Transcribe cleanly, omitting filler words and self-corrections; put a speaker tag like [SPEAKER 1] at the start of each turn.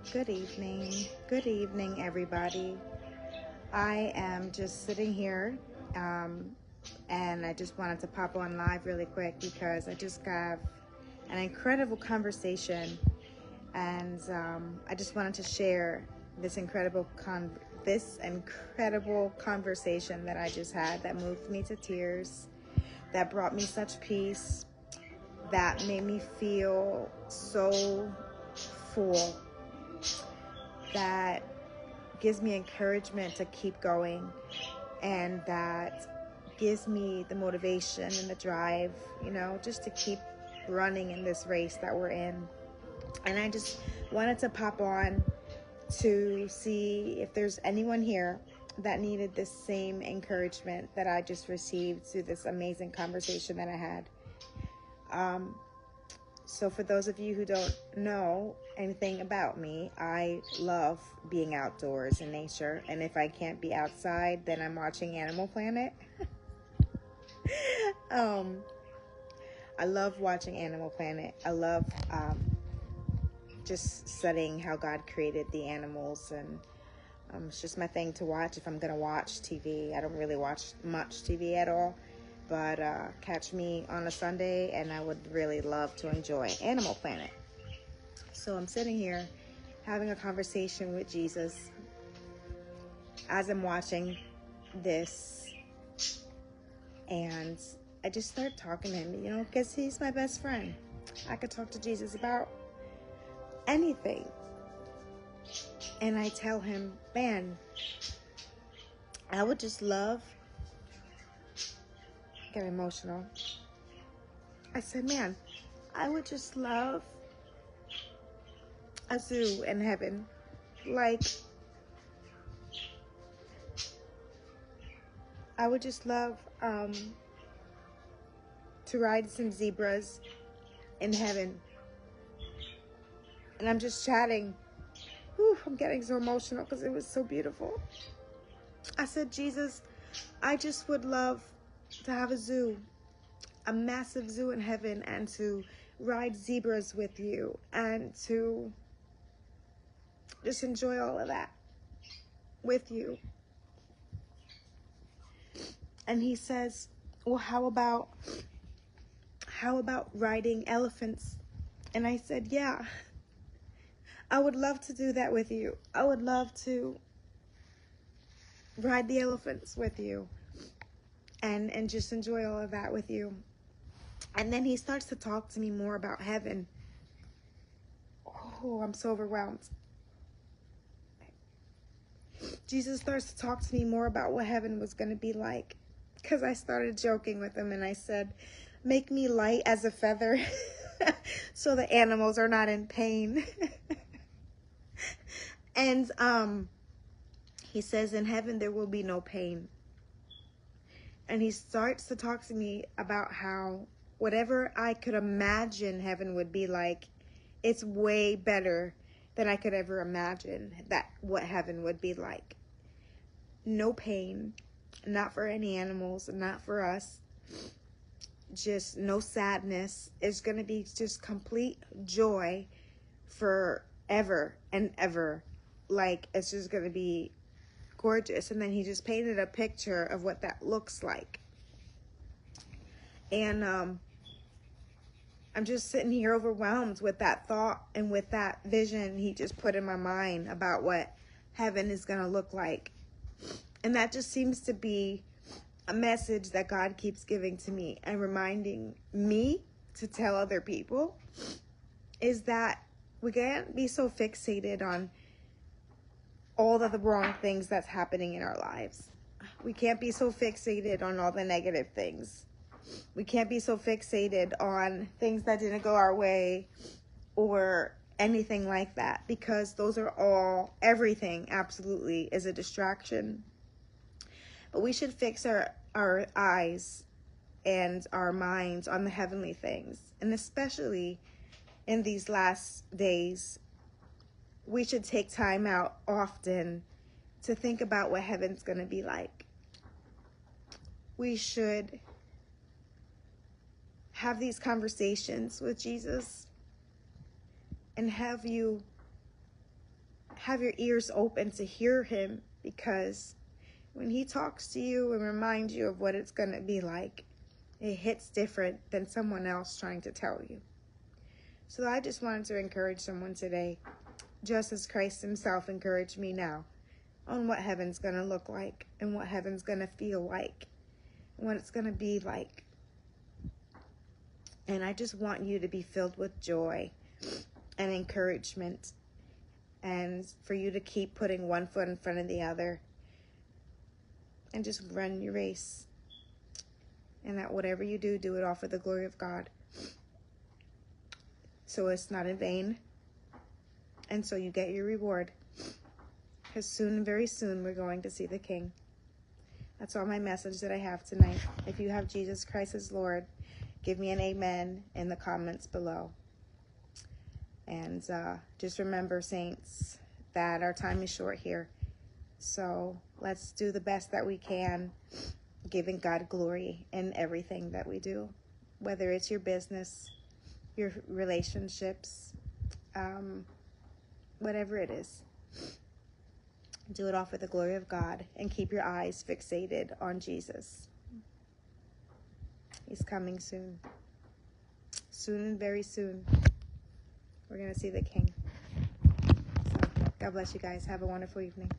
[SPEAKER 1] Good evening. Good evening, everybody. I am just sitting here, and I just wanted to pop on live really quick because I just got an incredible conversation, and I just wanted to share this incredible conversation that I just had that moved me to tears, that brought me such peace, that made me feel so full, that gives me encouragement to keep going, and that gives me the motivation and the drive, just to keep running in this race that we're in. And I just wanted to pop on to see if there's anyone here that needed this same encouragement that I just received through this amazing conversation that I had. So for those of you who don't know anything about me, I love being outdoors in nature. And if I can't be outside, then I'm watching Animal Planet. I love watching Animal Planet. I love just studying how God created the animals. And it's just my thing to watch if I'm going to watch TV. I don't really watch much TV at all. But catch me on a Sunday, and I would really love to enjoy Animal Planet. So I'm sitting here having a conversation with Jesus as I'm watching this, and I just start talking to him, because he's my best friend. I could talk to Jesus about anything. And I tell him, man, I would just love... Get emotional. I said, man, I would just love a zoo in heaven. Like, I would just love to ride some zebras in heaven. And I'm just chatting. Whew, I'm getting so emotional because it was so beautiful. I said, Jesus, I just would love to have a zoo, a massive zoo in heaven, and to ride zebras with you, and to just enjoy all of that with you. And he says, well, how about riding elephants? And I said, yeah, I would love to do that with you. I would love to ride the elephants with you and just enjoy all of that with you. And then he starts to talk to me more about heaven. Oh, I'm so overwhelmed. Jesus starts to talk to me more about what heaven was going to be like. Because I started joking with him, and I said, make me light as a feather so the animals are not in pain. And he says, in heaven there will be no pain. And he starts to talk to me about how whatever I could imagine heaven would be like, it's way better than I could ever imagine what heaven would be like. No pain, not for any animals, not for us. Just no sadness. It's going to be just complete joy forever and ever. Like, it's just going to be gorgeous. And then he just painted a picture of what that looks like. And I'm just sitting here overwhelmed with that thought and with that vision he just put in my mind about what heaven is going to look like. And that just seems to be a message that God keeps giving to me and reminding me to tell other people, is that we can't be so fixated on all of the wrong things that's happening in our lives. We can't be so fixated on all the negative things. We can't be so fixated on things that didn't go our way or anything like that, because those are all, everything absolutely is a distraction. But we should fix our eyes and our minds on the heavenly things. And especially in these last days, we should take time out often to think about what heaven's going to be like. We should have these conversations with Jesus and have you have your ears open to hear him, because when he talks to you and reminds you of what it's going to be like, it hits different than someone else trying to tell you. So I just wanted to encourage someone today, just as Christ himself encouraged me now, on what heaven's going to look like and what heaven's going to feel like and what it's going to be like. And I just want you to be filled with joy and encouragement, and for you to keep putting one foot in front of the other and just run your race. And that whatever you do, do it all for the glory of God. So it's not in vain. And so you get your reward. Because soon, very soon, we're going to see the King. That's all my message that I have tonight. If you have Jesus Christ as Lord, give me an amen in the comments below. And just remember, saints, that our time is short here. So let's do the best that we can, giving God glory in everything that we do, whether it's your business, your relationships, whatever it is. Do it all for the glory of God, and keep your eyes fixated on Jesus. He's coming soon. Soon and very soon, we're going to see the King. So God bless you guys. Have a wonderful evening.